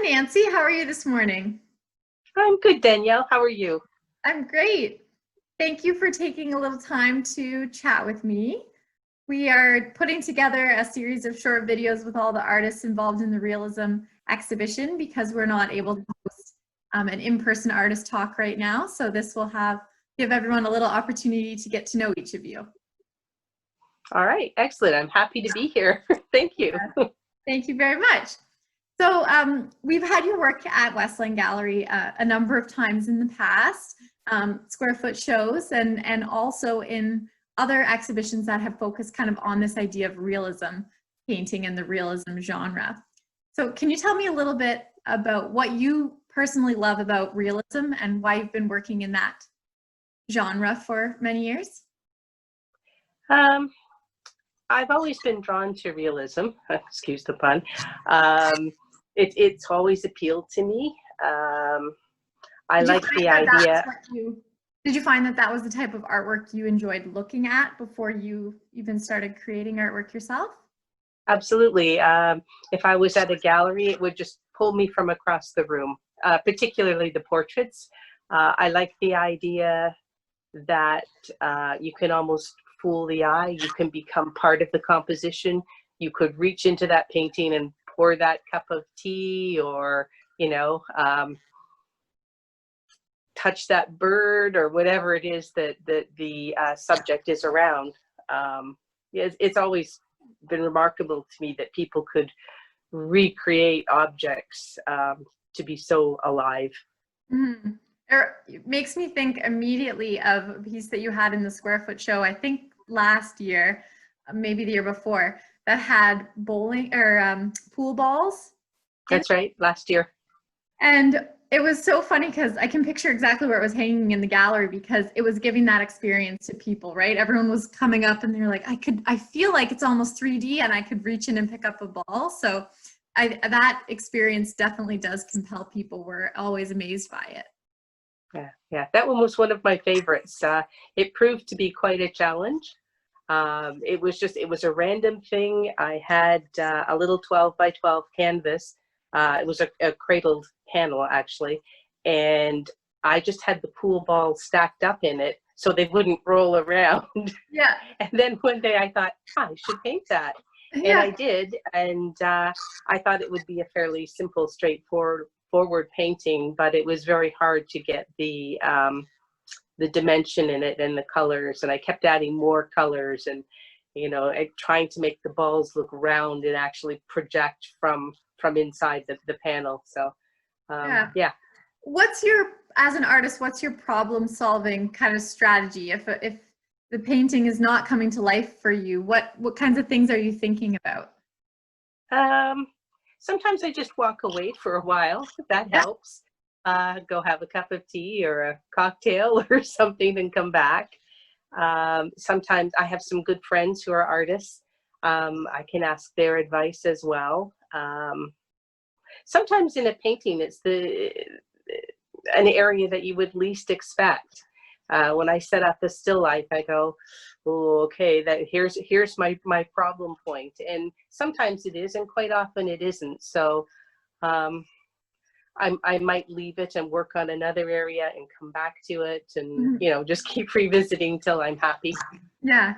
Nancy. How are you this morning? I'm good, Danielle. How are you? I'm great. Thank you for taking a little time to chat with me. We are putting together a series of short videos with all the artists involved in the Realism exhibition because we're not able to host an in-person artist talk right now. So this will give everyone a little opportunity to get to know each of you. All right, excellent. I'm happy to be here. Thank you. Thank you very much. So we've had your work at Westland Gallery a number of times in the past, square foot shows, and also in other exhibitions that have focused kind of on this idea of realism painting and the realism genre. So can you tell me a little bit about what you personally love about realism and why you've been working in that genre for many years? I've always been drawn to realism, excuse the pun. It's always appealed to me. I like the idea. Did you find that that was the type of artwork you enjoyed looking at before you even started creating artwork yourself? Absolutely. If I was at a gallery, it would just pull me from across the room, particularly the portraits. I like the idea that you can almost fool the eye. You can become part of the composition. You could reach into that painting and pour that cup of tea, or, you know, touch that bird or whatever it is that the subject is around. It's always been remarkable to me that people could recreate objects to be so alive. Mm-hmm. It makes me think immediately of a piece that you had in the Square Foot show, I think last year, maybe the year before, that had bowling or pool balls. That's right, last year. And it was so funny because I can picture exactly where it was hanging in the gallery because it was giving that experience to people, right? Everyone was coming up and they're like, I feel like it's almost 3D and I could reach in and pick up a ball. So that experience definitely does compel people. We're always amazed by it. Yeah, that one was one of my favorites. It proved to be quite a challenge. It was a random thing. I had a little 12 by 12 canvas. It was a cradled panel, actually, and I just had the pool ball stacked up in it so they wouldn't roll around. Yeah. And then one day I thought, I should paint that. Yeah. And I did, and I thought it would be a fairly simple, straightforward painting, but it was very hard to get the dimension in it and the colors, and I kept adding more colors and, you know, trying to make the balls look round and actually project from inside the panel. So yeah. As an artist, what's your problem solving kind of strategy if the painting is not coming to life for you? What kinds of things are you thinking about? Sometimes I just walk away for a while. That helps. Go have a cup of tea or a cocktail or something and come back. Sometimes I have some good friends who are artists. I can ask their advice as well. Sometimes in a painting, it's an area that you would least expect. When I set up a still life, I go, oh, okay, here's my problem point. And sometimes it is, and quite often it isn't. So I might leave it and work on another area and come back to it, and you know, just keep revisiting till I'm happy. Yeah,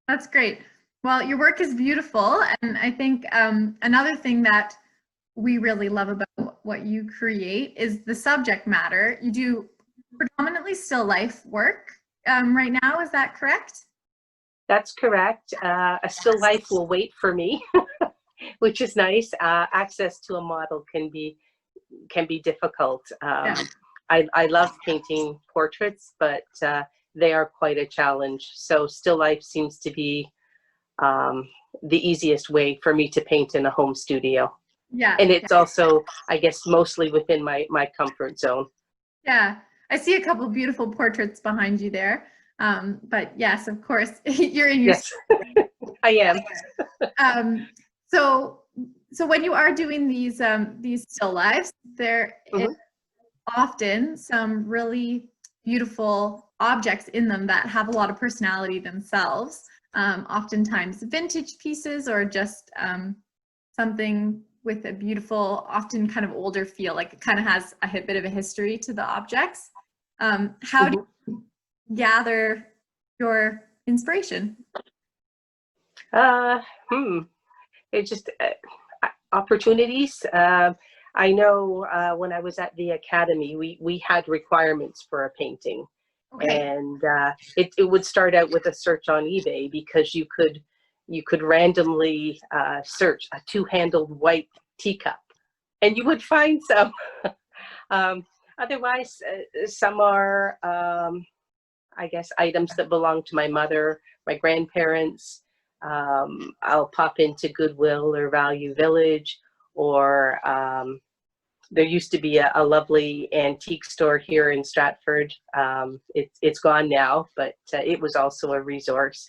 that's great. Well, your work is beautiful, and I think another thing that we really love about what you create is the subject matter. You do predominantly still life work right now, is that correct? That's correct. A still life will wait for me, which is nice. Access to a model can be difficult. I love painting portraits, but they are quite a challenge. So still life seems to be the easiest way for me to paint in a home studio. Yeah. And it's also, I guess, mostly within my comfort zone. Yeah. I see a couple of beautiful portraits behind you there. But yes, of course, you're in your yes. I am. So when you are doing these still lives, there is often some really beautiful objects in them that have a lot of personality themselves. Oftentimes vintage pieces or just something with a beautiful, often kind of older feel, like it kind of has a bit of a history to the objects. How do you gather your inspiration? It just opportunities. I know when I was at the academy, we had requirements for a painting. Okay. And it would start out with a search on eBay, because you could randomly search a two-handled white teacup, and you would find some. Otherwise, some are, I guess, items that belong to my mother, my grandparents. I'll pop into Goodwill or Value Village, or there used to be a lovely antique store here in Stratford. It's gone now, but it was also a resource.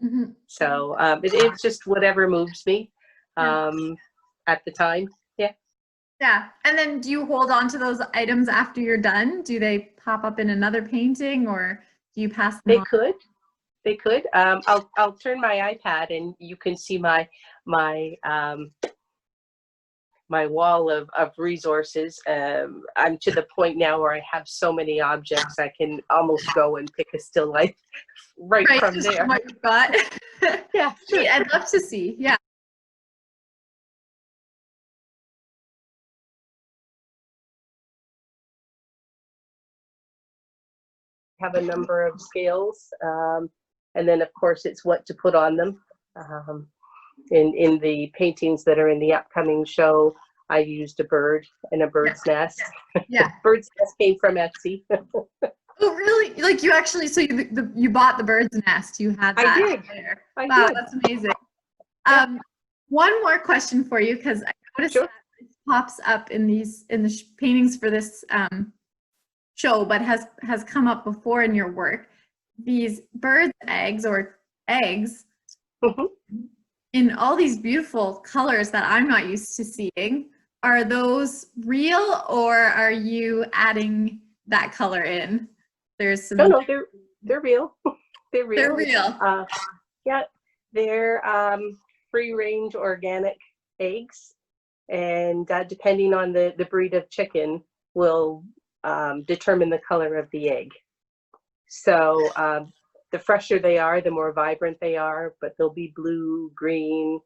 Mm-hmm. So it's just whatever moves me at the time. Yeah. Yeah. And then do you hold on to those items after you're done? Do they pop up in another painting, or do you pass them on? They could. I'll turn my iPad and you can see my wall of resources. I'm to the point now where I have so many objects, I can almost go and pick a still life right from there. What you've got. Yeah, sure. I'd love to see. Yeah. Have a number of scales, and then of course it's what to put on them. In the paintings that are in the upcoming show, I used a bird and a bird's nest. Yeah. Bird's nest came from Etsy. Oh, really? Like you actually, so you bought the bird's nest, you had that. I did. There. I wow, did. That's amazing. Yeah. One more question for you, because I noticed that it pops up in the paintings for this show, but has come up before in your work. These birds' eggs in all these beautiful colors that I'm not used to seeing. Are those real, or are you adding that color in? There's some. No, they're real. They're real. They're real. Yeah, they're free-range organic eggs, and depending on the breed of chicken will determine the color of the egg. So the fresher they are, the more vibrant they are, but they'll be blue, green,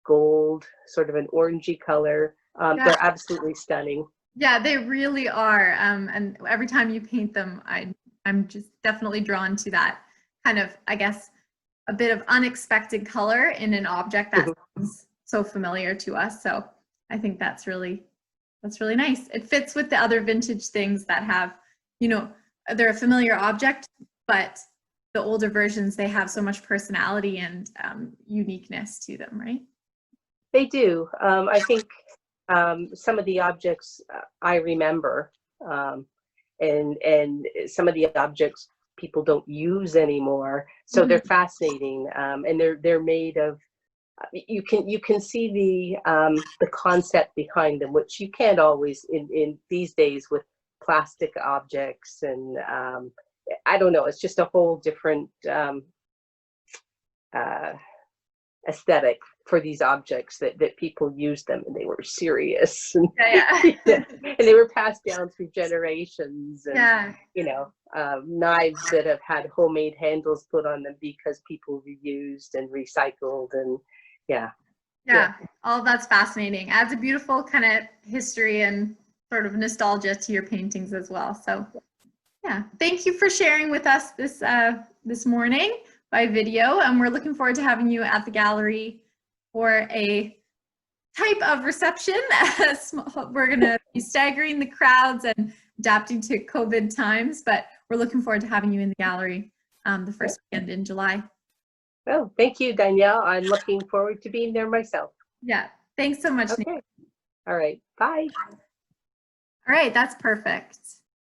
gold, sort of an orangey color. They're absolutely stunning. Yeah, they really are. And every time you paint them, I'm just definitely drawn to that kind of, I guess, a bit of unexpected color in an object that seems so familiar to us. So I think that's really nice. It fits with the other vintage things that have, they're a familiar object, but the older versions, they have so much personality and uniqueness to them, right? They do. I think some of the objects I remember, and some of the objects people don't use anymore. So they're fascinating, and they're made of. You can see the concept behind them, which you can't always in these days with plastic objects, and I don't know. It's just a whole different aesthetic for these objects that people used them, and they were serious, and, and they were passed down through generations, and knives that have had homemade handles put on them because people reused and recycled, and all that's fascinating. Adds a beautiful kind of history and sort of nostalgia to your paintings as well. So thank you for sharing with us this morning by video, and we're looking forward to having you at the gallery for a type of reception. We're going to be staggering the crowds and adapting to COVID times, but we're looking forward to having you in the gallery the first weekend in July. Oh, thank you, Danielle. I'm looking forward to being there myself. Yeah, thanks so much. Okay. All right, bye. All right, that's perfect.